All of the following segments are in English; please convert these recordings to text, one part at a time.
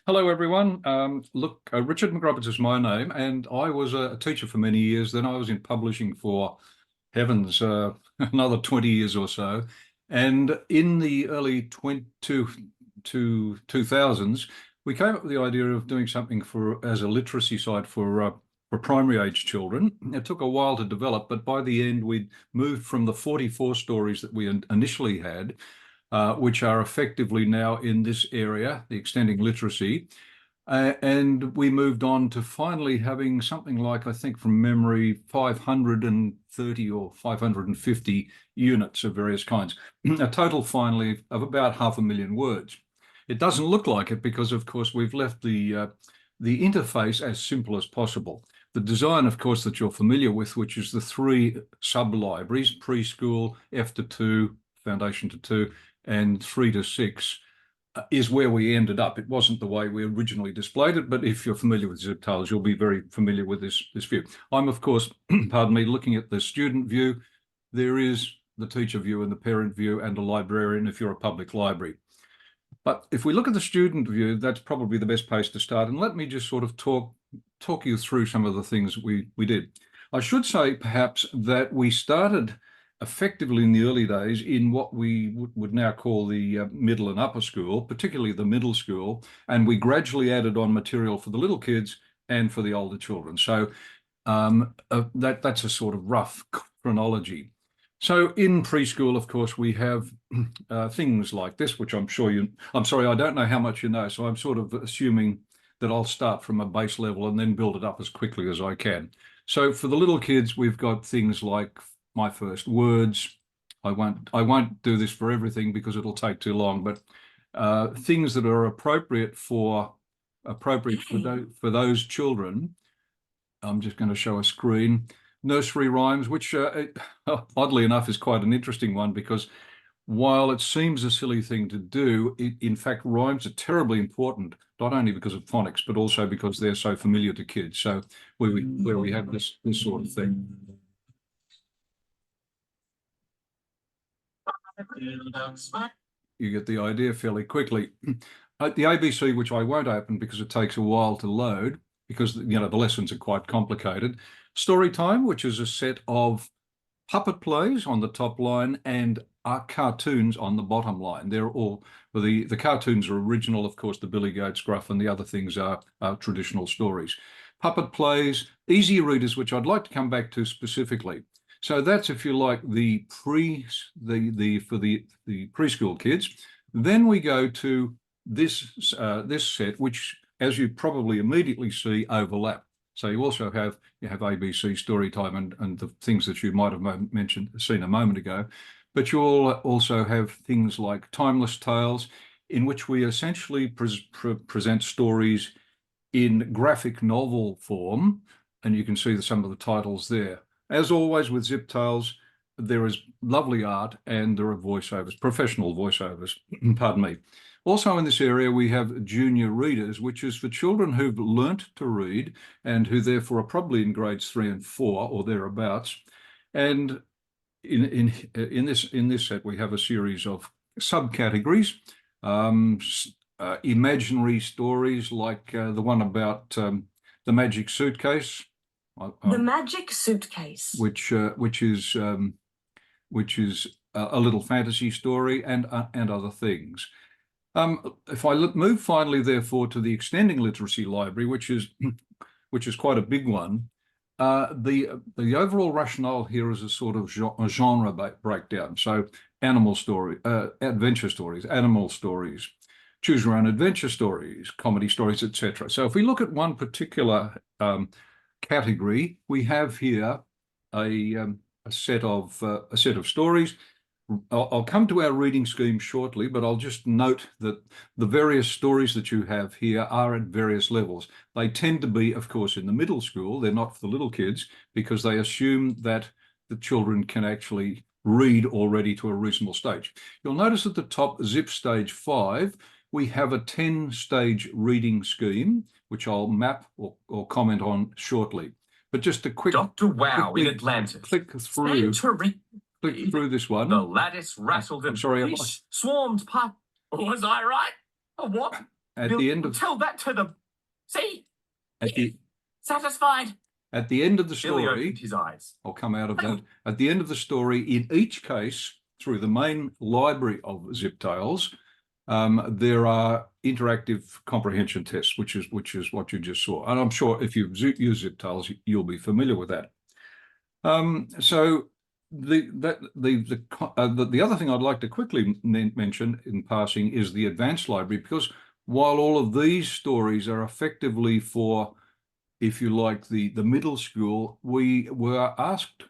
Hello, everyone. Richard McRoberts is my name, and I was a teacher for many years. Then I was in publishing for, heavens, another 20 years or so. And in the early 2000s, we came up with the idea of doing something as a literacy site for primary age children. It took a while to develop, but by the end, we'd moved from the 44 stories that we initially had, which are effectively now in this area, the extending literacy. And we moved on to finally having something like, I think from memory, 530 or 550 units of various kinds, a total finally of about 500,000 words. It doesn't look like it because, of course, we've left the interface as simple as possible. The design, of course, that you're familiar with, which is the three sub-libraries, preschool, F to 2, Foundation to 2, and 3 to 6, is where we ended up. It wasn't the way we originally displayed it, but if you're familiar with Ziptales, you'll be very familiar with this view. I'm, of course, pardon me, looking at the student view. There is the teacher view and the parent view and a librarian if you're a public library. But if we look at the student view, that's probably the best place to start. And let me just sort of talk you through some of the things we did. I should say, perhaps, that we started effectively in the early days in what we would now call the middle and upper school, particularly the middle school, and we gradually added on material for the little kids and for the older children. So that's a sort of rough chronology. So in preschool, of course, we have things like this, which I'm sorry, I don't know how much you know, so I'm sort of assuming that I'll start from a base level and then build it up as quickly as I can. So for the little kids, we've got things like my first words. I won't do this for everything because it'll take too long, but things that are appropriate for those children. I'm just going to show a screen. Nursery rhymes, which oddly enough is quite an interesting one, because while it seems a silly thing to do, in fact, rhymes are terribly important, not only because of phonics, but also because they're so familiar to kids. So where we have this sort of thing. You get the idea fairly quickly. The ABC, which I won't open because it takes a while to load, because the lessons are quite complicated. Story time, which is a set of puppet plays on the top line and cartoons on the bottom line. They're all, the cartoons are original, of course, the Billy Goat Gruff, and the other things are traditional stories. Puppet plays, easy readers, which I'd like to come back to specifically. So that's, if you like, for the preschool kids. Then we go to this set, which, as you probably immediately see, overlap. So you also have ABC story time and the things that you might have seen a moment ago, but you'll also have things like timeless tales, in which we essentially present stories in graphic novel form, and you can see some of the titles there. As always with Ziptales, there is lovely art and there are voiceovers, professional voiceovers, pardon me. Also in this area, we have junior readers, which is for children who've learnt to read and who therefore are probably in grades 3 and 4 or thereabouts. And in this set, we have a series of subcategories, imaginary stories like the one about the magic suitcase. The magic suitcase, which is a little fantasy story and other things. If I move finally, therefore, to the extending literacy library, which is quite a big one, the overall rationale here is a sort of genre breakdown. So animal story, adventure stories, animal stories, choose your own adventure stories, comedy stories, etc. So if we look at one particular category, we have here a set of stories. I'll come to our reading scheme shortly, but I'll just note that the various stories that you have here are at various levels. They tend to be, of course, in the middle school. They're not for the little kids because they assume that the children can actually read already to a reasonable stage. You'll notice at the top, Zip Stage 5, we have a 10-stage reading scheme, which I'll map or comment on shortly. But just a quick... Dr. Wow in Atlantis. Click through this one. The lattice rattled and sorry, fish swarmed Was I right? Or what? at the end of tell that to them. See? at the Satisfied? at the end of the Billy story, opened his eyes. I'll come out of that. At the end of the story, in each case, through the main library of Ziptales, there are interactive comprehension tests, which is what you just saw. And I'm sure if you've used Ziptales, you'll be familiar with that. So the other thing I'd like to quickly mention in passing is the advanced library, because while all of these stories are effectively for, if you like, the middle school, we were asked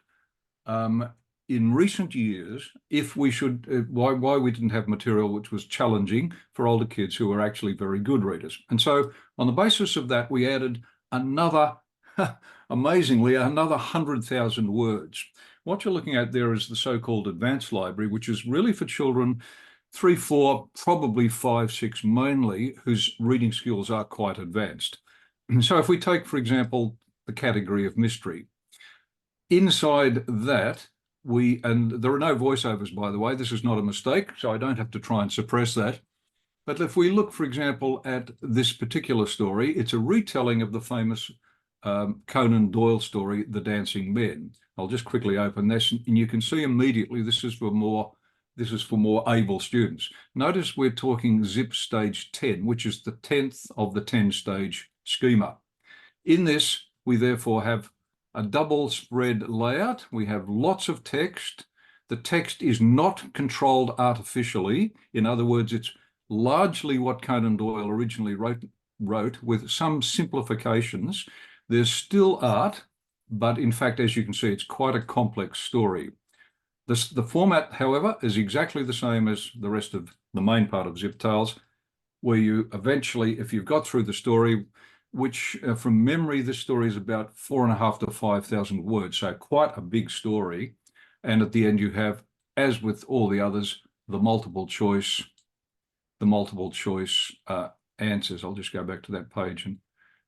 in recent years if we should why we didn't have material which was challenging for older kids who were actually very good readers. And so on the basis of that, we added another amazingly another 100,000 words. What you're looking at there is the so-called advanced library, which is really for children 3, 4, probably 5, 6 mainly, whose reading skills are quite advanced. So if we take, for example, the category of mystery, inside that and there are no voiceovers, by the way, this is not a mistake, so I don't have to try and suppress that. But if we look, for example, at this particular story, it's a retelling of the famous Conan Doyle story, The Dancing Men. I'll just quickly open this, and you can see immediately this is for more able students. Notice we're talking Zip Stage 10, which is the 10th of the 10-stage schema. In this, we therefore have a double spread layout. We have lots of text. The text is not controlled artificially. In other words, it's largely what Conan Doyle originally wrote with some simplifications. There's still art, but in fact, as you can see, it's quite a complex story. The format, however, is exactly the same as the rest of the main part of Ziptales, where you eventually, if you've got through the story, which from memory, this story is about 4,500 to 5,000 words, so quite a big story. And at the end, you have, as with all the others, the multiple choice answers. I'll just go back to that page and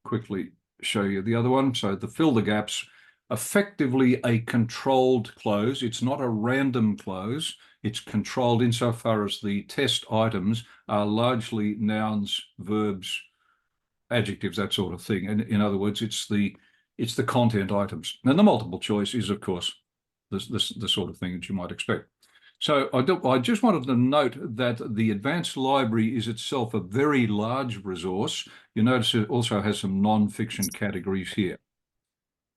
quickly show you the other one. So the fill the gaps, effectively a controlled close. It's not a random close. It's controlled insofar as the test items are largely nouns, verbs, adjectives, that sort of thing. And in other words, it's the content items. And the multiple choice is, of course, the sort of thing that you might expect. So I just wanted to note that the advanced library is itself a very large resource. You notice it also has some non-fiction categories here.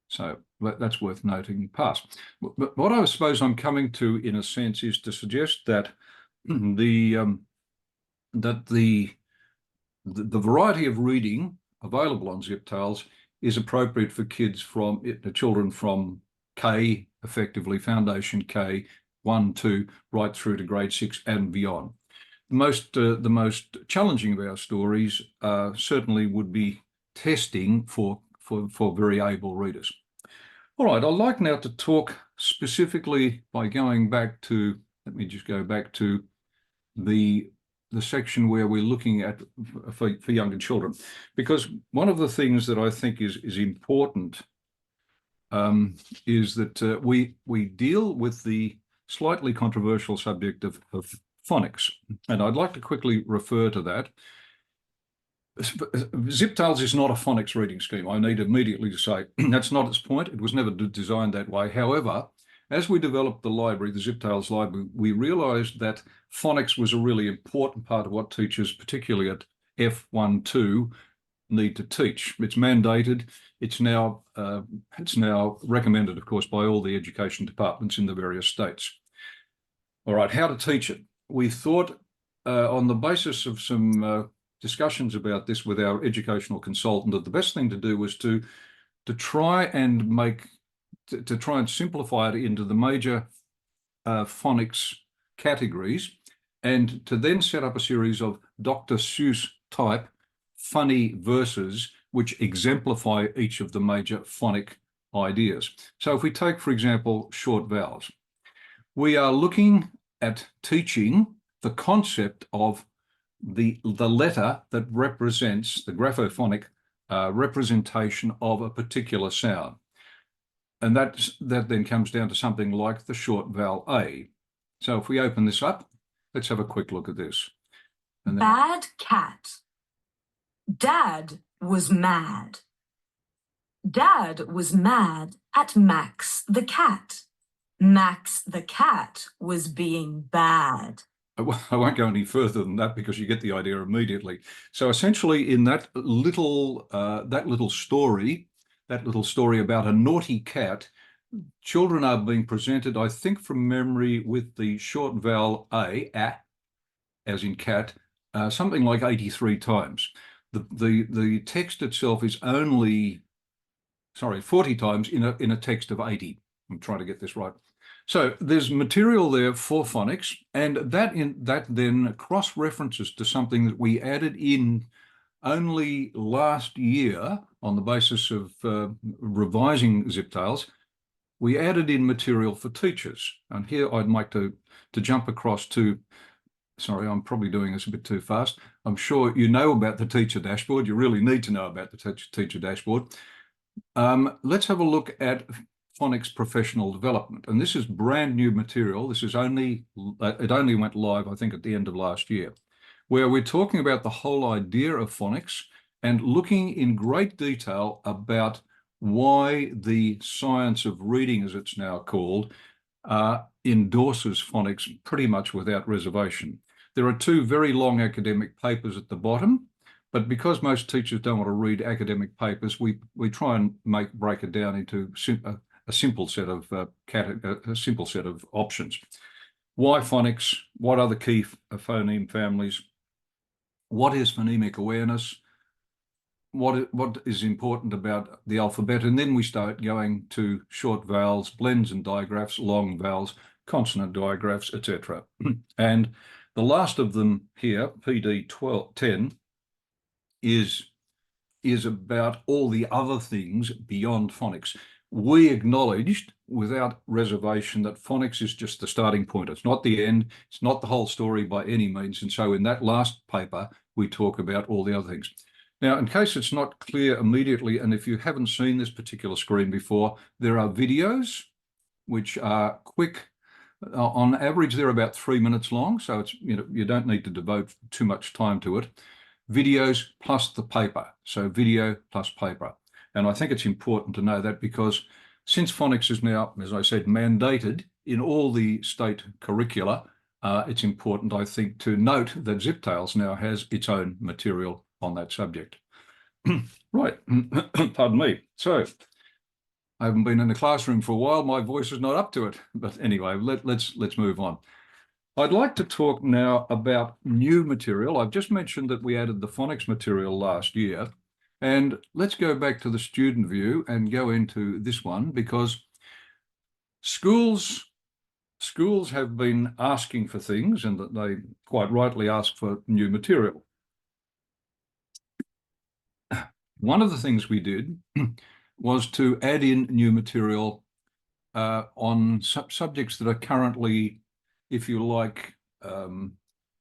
So that's worth noting past. But what I suppose I'm coming to, in a sense, is to suggest that the variety of reading available on Ziptales is appropriate for children from K, effectively Foundation K, 1, 2, right through to grade 6 and beyond. The most challenging of our stories certainly would be testing for very able readers. All right, I'd like now to talk specifically by going back to, let me just go back to the section where we're looking at for younger children, because one of the things that I think is important is that we deal with the slightly controversial subject of phonics, and I'd like to quickly refer to that. Ziptales is not a phonics reading scheme. I need immediately to say that's not its point. It was never designed that way. However, as we developed the library, the Ziptales library, we realized that phonics was a really important part of what teachers, particularly at F1, 2, need to teach. It's mandated. It's now recommended, of course, by all the education departments in the various states. All right, how to teach it. We thought on the basis of some discussions about this with our educational consultant that the best thing to do was to try and simplify it into the major phonics categories, and to then set up a series of Dr. Seuss type funny verses which exemplify each of the major phonic ideas. So if we take, for example, short vowels, we are looking at teaching the concept of the letter that represents the graphophonic representation of a particular sound. And that then comes down to something like the short vowel A. So if we open this up, let's have a quick look at this. Bad cat. Dad was mad. Dad was mad at Max the cat. Max the cat was being bad. I won't go any further than that because you get the idea immediately. So essentially, in that little story about a naughty cat, children are being presented, I think from memory, with the short vowel a, as in cat, something like 83 times. The text itself is only 40 times in a text of 80. I'm trying to get this right. So there's material there for phonics, and that then cross-references to something that we added in only last year on the basis of revising Ziptales. We added in material for teachers. And here I'd like to jump across to, sorry, I'm probably doing this a bit too fast. I'm sure you know about the teacher dashboard. You really need to know about the teacher dashboard. Let's have a look at phonics professional development. And this is brand new material. This is it only went live, I think, at the end of last year, where we're talking about the whole idea of phonics and looking in great detail about why the science of reading, as it's now called, endorses phonics pretty much without reservation. There are two very long academic papers at the bottom, but because most teachers don't want to read academic papers, we try and break it down into a simple set of options. Why phonics? What are the key phoneme families? What is phonemic awareness? What is important about the alphabet? And then we start going to short vowels, blends and digraphs, long vowels, consonant digraphs, etc. And the last of them here, PD 10, is about all the other things beyond phonics. We acknowledged without reservation that phonics is just the starting point. It's not the end. It's not the whole story by any means. And so in that last paper, we talk about all the other things. Now, in case it's not clear immediately, and if you haven't seen this particular screen before, there are videos which are quick. On average, they're about 3 minutes long, so it's, you don't need to devote too much time to it. Videos plus the paper, so video plus paper. And I think it's important to know that because since phonics is now, as I said, mandated in all the state curricula, it's important, I think, to note that Ziptales now has its own material on that subject. Right, pardon me. So I haven't been in the classroom for a while. My voice is not up to it. But anyway, let's move on. I'd like to talk now about new material. I've just mentioned that we added the phonics material last year. And let's go back to the student view and go into this one, because schools have been asking for things, and that they quite rightly ask for new material. One of the things we did was to add in new material on subjects that are currently, if you like,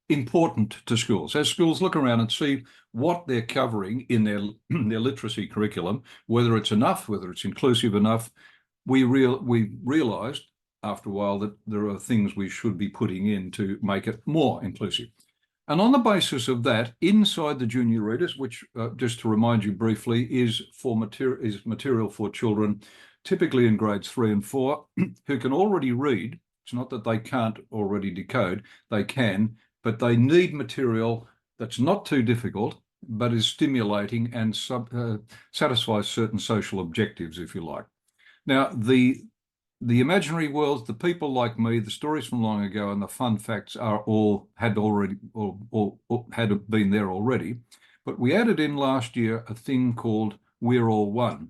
important to schools. As schools look around and see what they're covering in their literacy curriculum, whether it's enough, whether it's inclusive enough, we realized after a while that there are things we should be putting in to make it more inclusive. And on the basis of that, inside the junior readers, which just to remind you briefly, is material for children, typically in grades 3 and 4, who can already read. It's not that they can't already decode, they can, but they need material that's not too difficult, but is stimulating and satisfies certain social objectives, if you like. Now, the imaginary worlds, the people like me, the stories from long ago, and the fun facts had been there already. But we added in last year a thing called We're All One.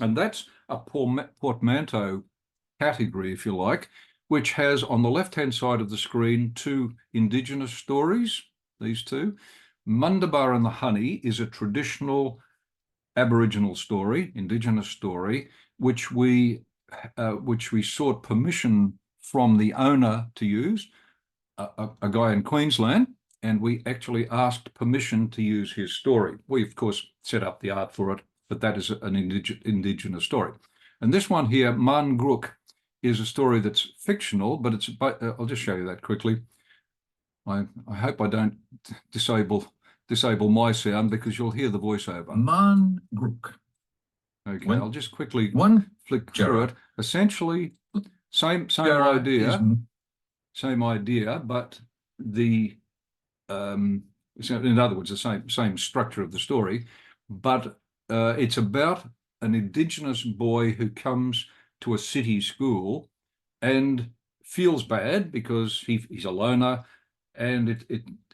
And that's a portmanteau category, if you like, which has on the left-hand side of the screen 2 Indigenous stories, these two. Mundabar and the Honey is a traditional Aboriginal story, Indigenous story, which we sought permission from the owner to use, a guy in Queensland, and we actually asked permission to use his story. We, of course, set up the art for it, but that is an Indigenous story. And this one here, Man Grook, is a story that's fictional, but I'll just show you that quickly. I hope I don't disable disable my sound because you'll hear the voiceover. Man Grook. Okay, One- I'll just quickly One flick through Gerard. it. Essentially, same Gerard idea. is Same idea, but the so in other words, the same structure of the story, but it's about an Indigenous boy who comes to a city school and feels bad because he's a loner, and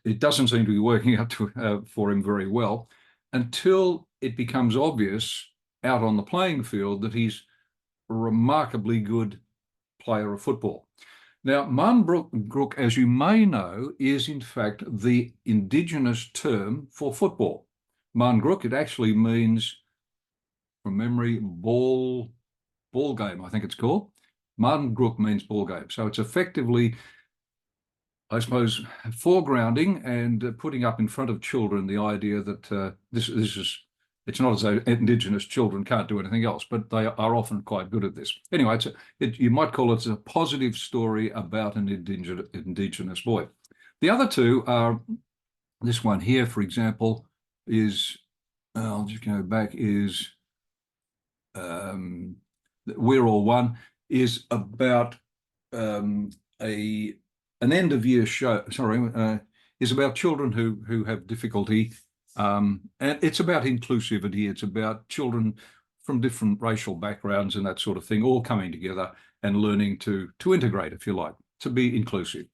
it doesn't seem to be working out for him very well until it becomes obvious out on the playing field that he's a remarkably good player of football. Now, Mangrook, as you may know, is in fact the Indigenous term for football. Mangrook, it actually means, from memory, ball game, I think it's called. Mangrook means ball game. So it's effectively, I suppose, foregrounding and putting up in front of children the idea that this is, it's not as though Indigenous children can't do anything else, but they are often quite good at this. Anyway, you might call it a positive story about an Indigenous boy. The other two are, this one here, for example, is, I'll just go back, is We're All One, is about an end of year show, is about children who have difficulty. And it's about inclusivity. It's about children from different racial backgrounds and that sort of thing, all coming together and learning to integrate, if you like, to be inclusive.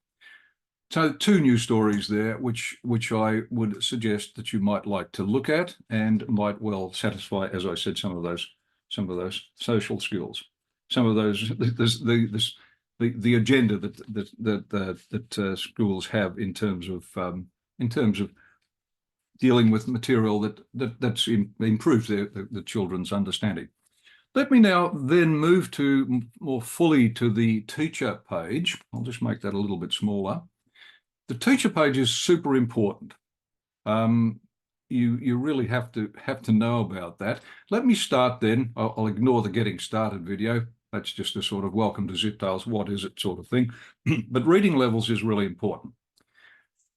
So two new stories there, which I would suggest that you might like to look at and might well satisfy, as I said, some of those social skills, some of those the agenda that schools have in terms of dealing with material that's improves the children's understanding. Let me now then move to more fully to the teacher page. I'll just make that a little bit smaller. The teacher page is super important. You really have to know about that. Let me start then. I'll ignore the getting started video. That's just a sort of welcome to Ziptales, what is it sort of thing. But reading levels is really important.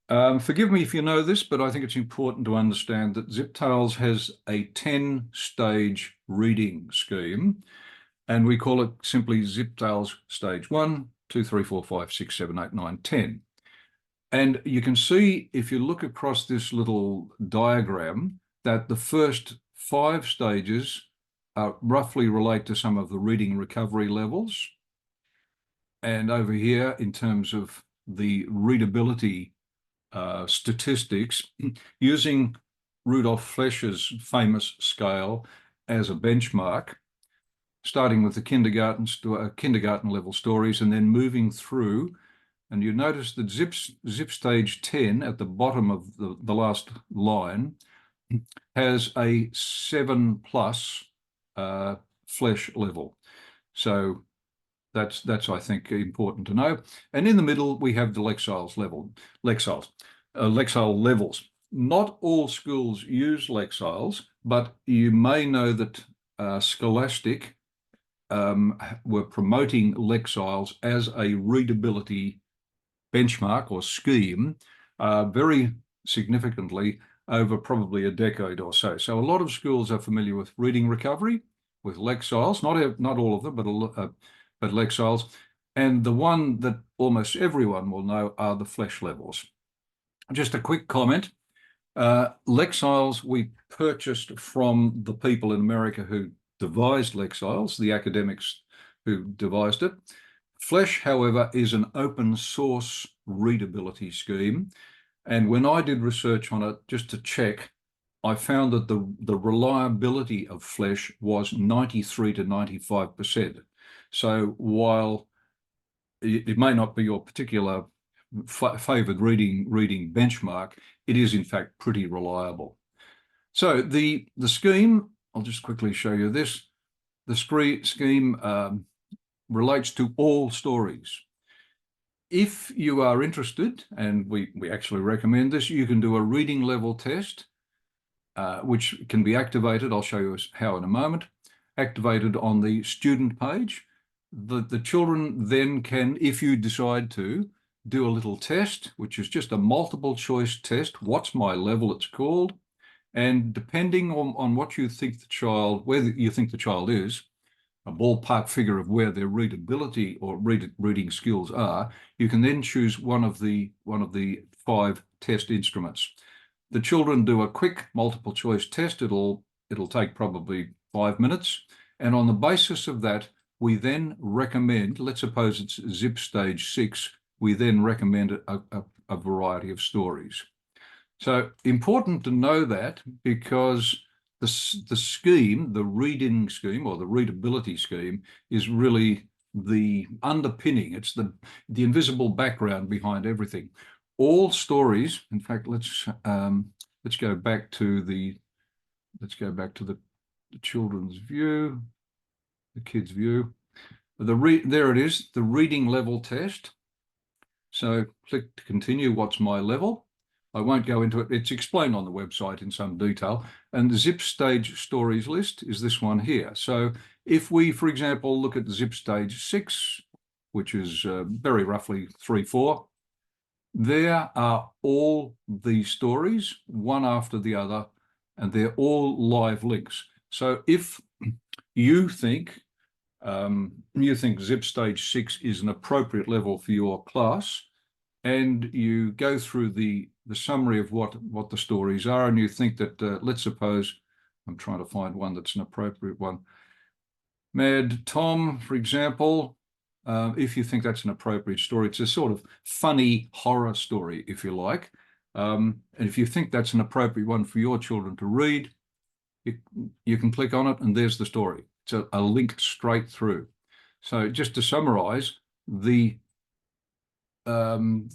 Forgive me if you know this, but I think it's important to understand that Ziptales has a 10-stage reading scheme, and we call it simply Ziptales stage 1, 2, 3, 4, 5, 6, 7, 8, 9, 10. And you can see, if you look across this little diagram, that the first 5 stages roughly relate to some of the reading recovery levels. And over here, in terms of the readability statistics, using Rudolf Flesch's famous scale as a benchmark, starting with the kindergarten level stories and then moving through. And you notice that Zip stage 10 at the bottom of the last line has a 7+ Flesch level. So that's I think important to know. And in the middle we have the Lexile levels. Not all schools use Lexiles, but you may know that Scholastic were promoting Lexiles as a readability benchmark or scheme very significantly over probably a decade or so. So a lot of schools are familiar with reading recovery, with Lexiles, not all of them, but Lexiles. And the one that almost everyone will know are the Flesch levels. Just a quick comment. Lexiles we purchased from the people in America who devised Lexiles, the academics who devised it. Flesch, however, is an open source readability scheme. And when I did research on it, just to check, I found that the reliability of Flesch was 93 to 95%. So while it may not be your particular favored reading benchmark, it is in fact pretty reliable. So the scheme, I'll just quickly show you this. The scheme relates to all stories. If you are interested, and we actually recommend this, you can do a reading level test, which can be activated. I'll show you how in a moment. Activated on the student page. The children then can, if you decide to, do a little test, which is just a multiple choice test. What's my level, it's called. And depending on what you think the child, where you think the child is, a ballpark figure of where their readability or reading skills are, you can then choose one of the 5 test instruments. The children do a quick multiple choice test. It'll take probably 5 minutes. And on the basis of that, we then recommend, let's suppose it's Zip Stage 6, we then recommend a variety of stories. So important to know that, because the scheme, the reading scheme or the readability scheme, is really the underpinning. It's the invisible background behind everything. All stories, in fact, let's go back to the children's view, the kids' view. There it is, the reading level test. So click to continue. What's my level? I won't go into it. It's explained on the website in some detail. And the Zip Stage stories list is this one here. So if we, for example, look at Zip Stage 6, which is very roughly 3-4, there are all the stories, one after the other, and they're all live links. So if you think Zip Stage 6 is an appropriate level for your class, and you go through the summary of what the stories are, and you think that, let's suppose, I'm trying to find one that's an appropriate one. Mad Tom, for example, if you think that's an appropriate story, it's a sort of funny horror story, if you like. And if you think that's an appropriate one for your children to read, you can click on it and there's the story. It's a link straight through. So just to summarize, I'm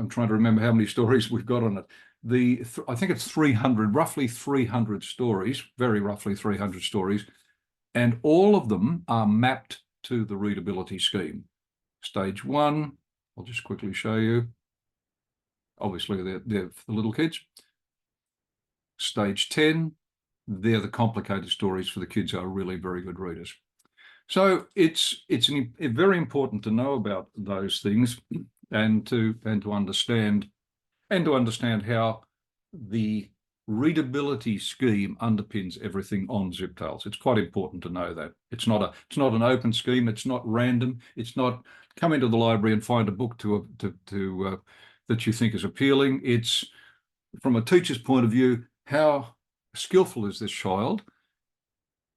trying to remember how many stories we've got on it. I think it's 300, roughly 300 stories, very roughly 300 stories, and all of them are mapped to the readability scheme. Stage 1, I'll just quickly show you. Obviously, they're for the little kids. Stage 10, they're the complicated stories for the kids who are really very good readers. So it's very important to know about those things and to understand how the readability scheme underpins everything on Ziptales. It's quite important to know that it's not an open scheme. It's not random. It's not come into the library and find a book that you think is appealing. It's from a teacher's point of view, how skillful is this child?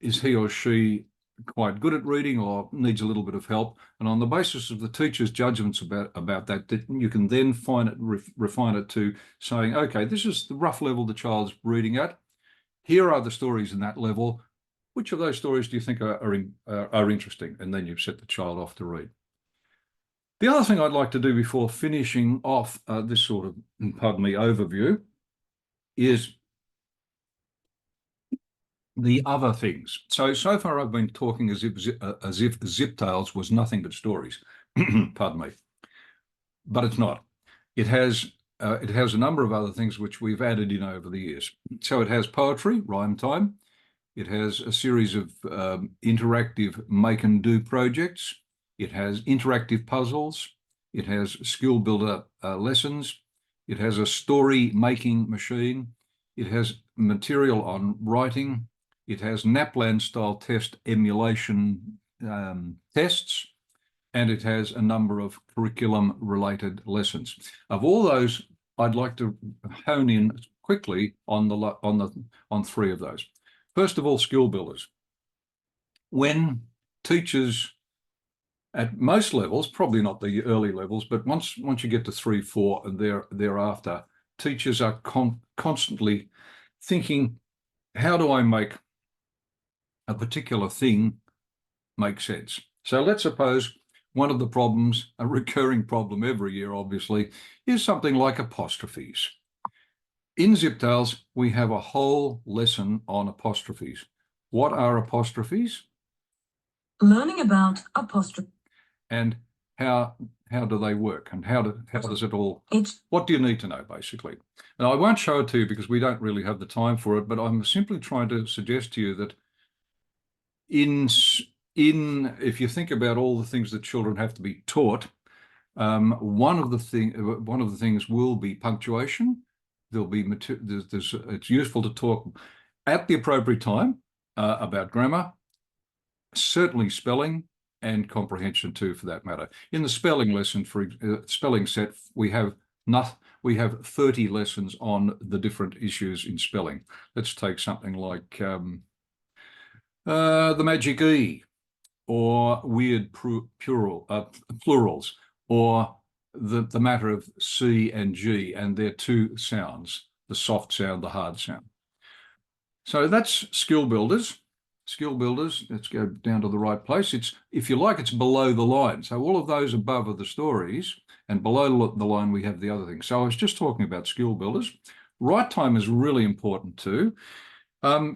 Is he or she quite good at reading or needs a little bit of help? And on the basis of the teacher's judgments about that, you can then refine it to saying, okay, this is the rough level the child's reading at. Here are the stories in that level. Which of those stories do you think are interesting? And then you've set the child off to read. The other thing I'd like to do before finishing off this sort of, pardon me, overview is the other things. So far I've been talking as if Ziptales was nothing but stories. Pardon me. But it's not. It has a number of other things which we've added in over the years. So it has poetry, rhyme time. It has a series of interactive make and do projects. It has interactive puzzles. It has skill builder lessons. It has a story making machine. It has material on writing. It has NAPLAN style test emulation tests, and it has a number of curriculum related lessons. Of all those, I'd like to hone in quickly on 3 of those. First of all, skill builders. When teachers at most levels, probably not the early levels, but once you get to 3, 4 and thereafter, teachers are constantly thinking, how do I make a particular thing make sense? So let's suppose one of the problems, a recurring problem every year, obviously, is something like apostrophes. In Ziptales, we have a whole lesson on apostrophes. What are apostrophes? Learning about apostrophe. And how do they work? And how does it all, what do you need to know, basically? And I won't show it to you because we don't really have the time for it, but I'm simply trying to suggest to you that if you think about all the things that children have to be taught, One of the things will be punctuation. There'll be it's useful to talk at the appropriate time about grammar, certainly spelling, and comprehension too, for that matter. In the spelling lesson, for spelling set, we have 30 lessons on the different issues in spelling. Let's take something like the magic E, or weird plurals, or the matter of C and G and their two sounds, the soft sound, the hard sound. So that's skill builders. Skill builders, let's go down to the right place. It's, if you like, it's below the line. So all of those above are the stories, and below the line we have the other things. So I was just talking about skill builders. Right time is really important too.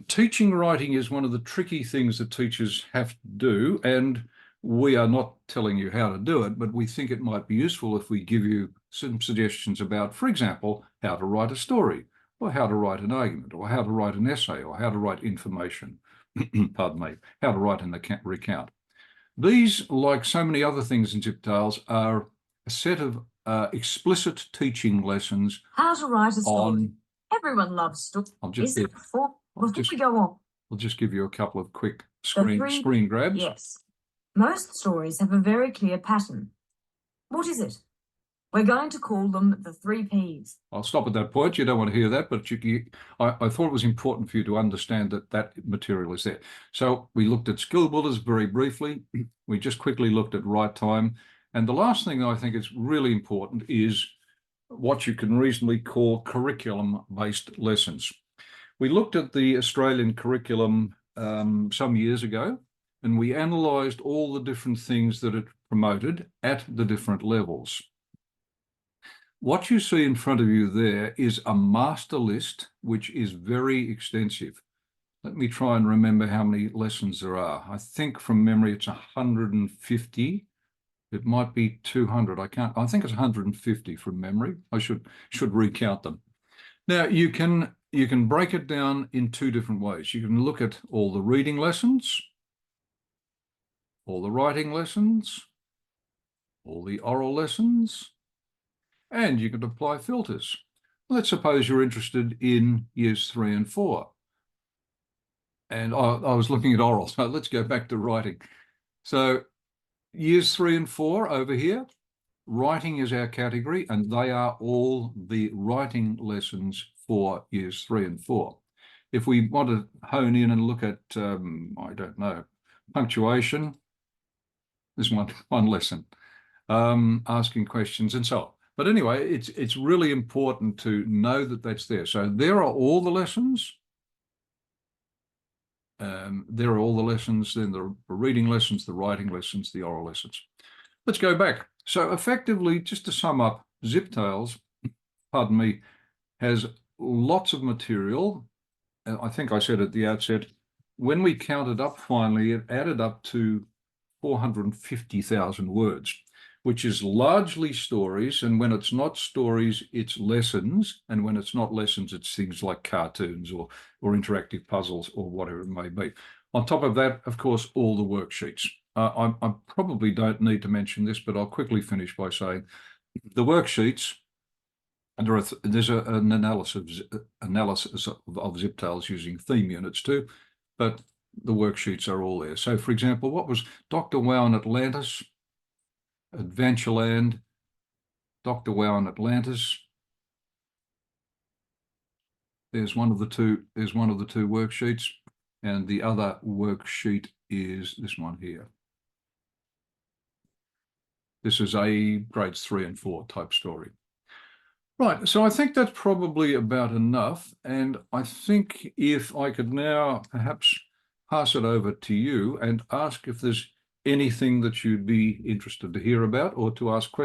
Teaching writing is one of the tricky things that teachers have to do, and we are not telling you how to do it, but we think it might be useful if we give you some suggestions about, for example, how to write a story, or how to write an argument, or how to write an essay, or how to write information, pardon me, how to write an recount. These, like so many other things in Ziptales, are a set of explicit teaching lessons. How to write a story. Everyone loves stories. Before we go on, I'll just give you a couple of quick screen grabs. Yes. Most stories have a very clear pattern. What is it? We're going to call them the 3 Ps. I'll stop at that point. You don't want to hear that, but I thought it was important for you to understand that material is there. So we looked at skill builders very briefly. We just quickly looked at right time. And the last thing I think is really important is what you can reasonably call curriculum-based lessons. We looked at the Australian curriculum some years ago, and we analysed all the different things that it promoted at the different levels. What you see in front of you there is a master list, which is very extensive. Let me try and remember how many lessons there are. I think from memory it's 150. It might be 200. I think it's 150 from memory. I should recount them. Now you can break it down in 2 different ways. You can look at all the reading lessons, all the writing lessons, all the oral lessons, and you can apply filters. Let's suppose you're interested in years 3 and 4. And I was looking at oral, so let's go back to writing. So years 3 and 4 over here, writing is our category, and they are all the writing lessons for years 3 and 4. If we want to hone in and look at, I don't know, punctuation, there's one lesson, asking questions and so on. But anyway, it's really important to know that that's there. So there are all the lessons. There are all the lessons, then the reading lessons, the writing lessons, the oral lessons. Let's go back. So effectively, just to sum up, Ziptales, pardon me, has lots of material. I think I said at the outset, when we counted up finally, it added up to 450,000 words, which is largely stories. And when it's not stories, it's lessons. And when it's not lessons, it's things like cartoons or interactive puzzles or whatever it may be. On top of that, of course, all the worksheets. I probably don't need to mention this, but I'll quickly finish by saying the worksheets, and there's an analysis of Ziptales using theme units too, but the worksheets are all there. So, for example, what was Dr. Wow in Atlantis? Adventureland, Dr. Wow in Atlantis. There's one of the two worksheets, and the other worksheet is this one here. This is a grades 3 and 4 type story. Right, so I think that's probably about enough. And I think if I could now perhaps pass it over to you and ask if there's anything that you'd be interested to hear about or to ask questions.